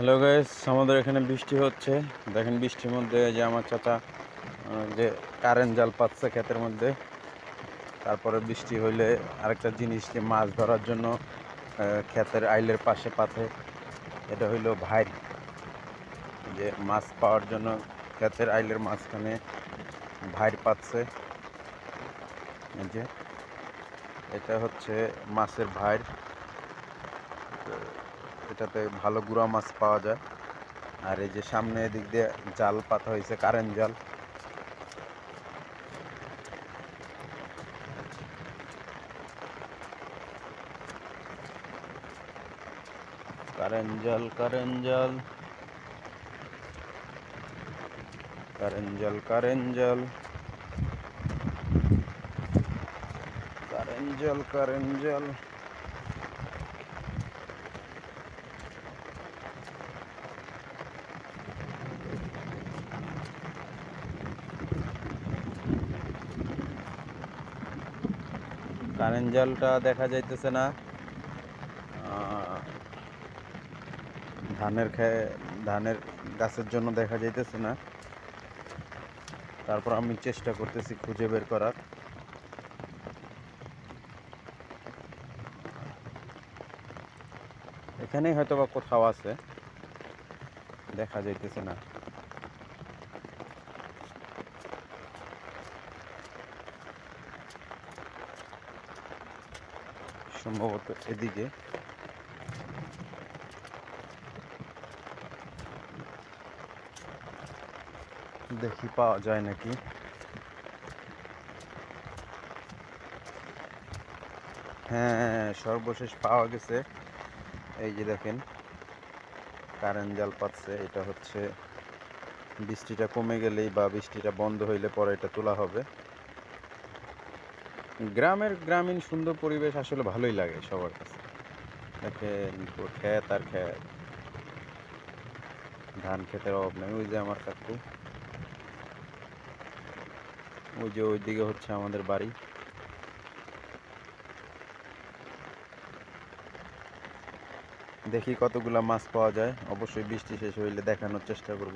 Hello guys, আমাদের এখানে বৃষ্টি হচ্ছে। দেখেন বৃষ্টির মধ্যে যে আমার চাচা যে কারেন্ট জাল পাতছে ক্ষেতের মধ্যে। তারপরে বৃষ্টি হইলে আরেকটা জিনিস যে মাছ ধরার জন্য ক্ষেতের আইলের পাশে পাথে, এটা হইলো ভাইর। যে মাছ পাওয়ার জন্য ক্ষেতের আইলের মাঝখানে ভাইর পাতছে। এই যে এটা হচ্ছে মাছের ভাইর। তো এটাতে ভালো গুড়া মাছ পাওয়া যায়। আর এই যে সামনে এদিক দিয়ে জাল পাতা হয়েছে, কারেন্ট জাল। কারেন্ট জাল, কারেন্ট জাল, কারেন্ট জাল, কারেন্ট জাল, কারেন্ট জাল, কারেন্ট জাল। কারেন্ট জালটা দেখা যাইতেছে না। ধানের গাছের জন্য দেখা যাইতেছে না। তারপর আমি চেষ্টা করতেছি খুঁজে বের করার। এখানেই হয়তো বা কোথাও আছে, দেখা যাইতেছে না। সম্ভবত এদিকে। দেখি পাওয়া যায় নাকি। হ্যাঁ, সর্বশেষ পাওয়া গেছে। এই যে দেখেন, কারেন্ট জাল পাচ্ছে। এটা হচ্ছে বৃষ্টিটা কমে গেলেই বা বৃষ্টিটা বন্ধ হইলে পরে এটা তোলা হবে। গ্রামীণ সুন্দর পরিবেশ আসলে ভালোই লাগে সবার কাছে। দেখেন পুরো ক্ষেত আর ক্ষেত, ধান ক্ষেতের অভাব নেই। ওই যে আমার কাকু, ওই যে ওইদিকে হচ্ছে আমাদের বাড়ি। দেখি কতগুলা মাছ পাওয়া যায়। অবশ্যই বৃষ্টি শেষ হইলে দেখানোর চেষ্টা করব।